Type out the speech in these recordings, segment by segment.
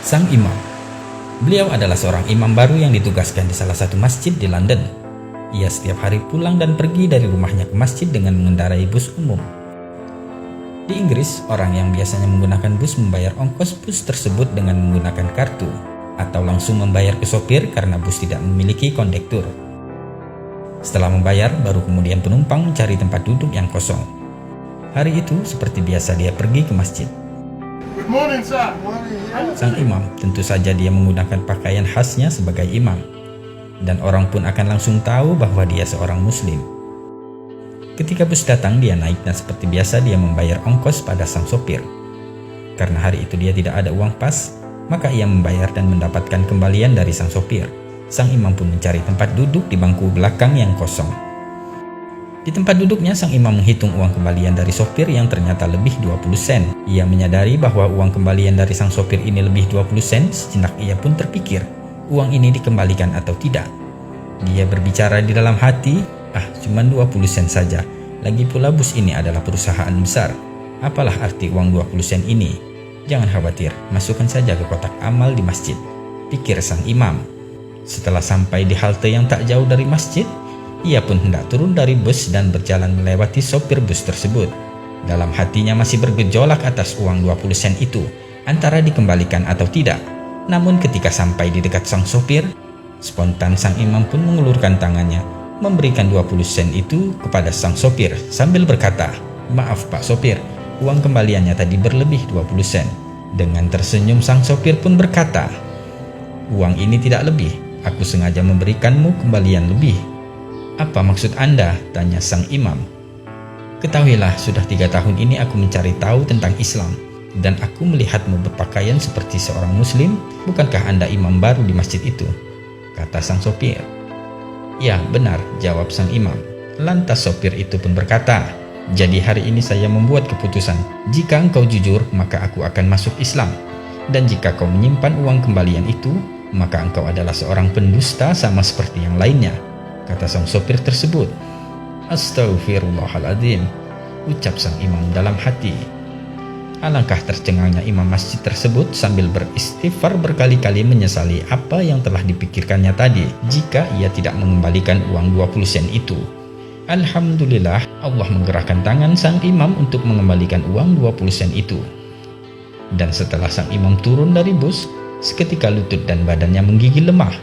Sang imam. Beliau adalah seorang imam baru yang ditugaskan di salah satu masjid di London. Ia setiap hari pulang dan pergi dari rumahnya ke masjid dengan mengendarai bus umum. Di Inggris, orang yang biasanya menggunakan bus membayar ongkos bus tersebut dengan menggunakan kartu, atau langsung membayar ke sopir karena bus tidak memiliki kondektur. Setelah membayar, baru kemudian penumpang mencari tempat duduk yang kosong. Hari itu, seperti biasa dia pergi ke masjid. Good morning, sir. Sang imam, tentu saja dia menggunakan pakaian khasnya sebagai imam. Dan orang pun akan langsung tahu bahwa dia seorang muslim. Ketika bus datang, dia naik dan seperti biasa dia membayar ongkos pada sang sopir. Karena hari itu dia tidak ada uang pas, maka ia membayar dan mendapatkan kembalian dari sang sopir. Sang imam pun mencari tempat duduk di bangku belakang yang kosong. Di tempat duduknya, sang imam menghitung uang kembalian dari sopir yang ternyata lebih 20 sen. Ia menyadari bahwa uang kembalian dari sang sopir ini lebih 20 sen, sejenak ia pun terpikir, uang ini dikembalikan atau tidak. Dia berbicara di dalam hati, cuma 20 sen saja. Lagi pula bus ini adalah perusahaan besar. Apalah arti uang 20 sen ini? Jangan khawatir, masukkan saja ke kotak amal di masjid, pikir sang imam. Setelah sampai di halte yang tak jauh dari masjid, ia pun hendak turun dari bus dan berjalan melewati sopir bus tersebut. Dalam hatinya masih bergejolak atas uang 20 sen itu, antara dikembalikan atau tidak. Namun ketika sampai di dekat sang sopir, spontan sang imam pun mengulurkan tangannya, memberikan 20 sen itu kepada sang sopir sambil berkata, "Maaf Pak Sopir, uang kembaliannya tadi berlebih 20 sen. Dengan tersenyum sang sopir pun berkata, "Uang ini tidak lebih, aku sengaja memberikanmu kembalian lebih." "Apa maksud Anda?" tanya sang imam. "Ketahuilah, sudah 3 tahun ini aku mencari tahu tentang Islam, dan aku melihatmu berpakaian seperti seorang muslim. Bukankah Anda imam baru di masjid itu?" kata sang sopir. "Ya, benar," jawab sang imam. Lantas sopir itu pun berkata, "Jadi hari ini saya membuat keputusan, jika engkau jujur maka aku akan masuk Islam, dan jika kau menyimpan uang kembalian itu, maka engkau adalah seorang pendusta sama seperti yang lainnya," kata sang sopir tersebut. "Astaghfirullahaladzim," ucap sang imam dalam hati. Alangkah tercengangnya imam masjid tersebut sambil beristighfar berkali-kali menyesali apa yang telah dipikirkannya tadi jika ia tidak mengembalikan uang 20 sen itu. Alhamdulillah, Allah menggerakkan tangan sang imam untuk mengembalikan uang 20 sen itu. Dan setelah sang imam turun dari bus, seketika lutut dan badannya menggigil lemah.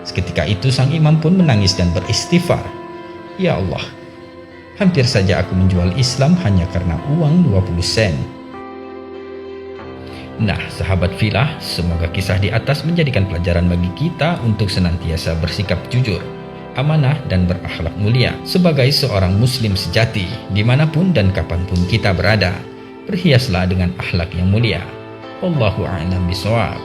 Seketika itu sang imam pun menangis dan beristighfar. "Ya Allah, hampir saja aku menjual Islam hanya karena uang 20 sen. Nah, sahabat filah, semoga kisah di atas menjadikan pelajaran bagi kita untuk senantiasa bersikap jujur, amanah, dan berakhlak mulia sebagai seorang muslim sejati dimanapun dan kapanpun kita berada. Berhiaslah dengan akhlak yang mulia. Wallahu a'lam bishawab.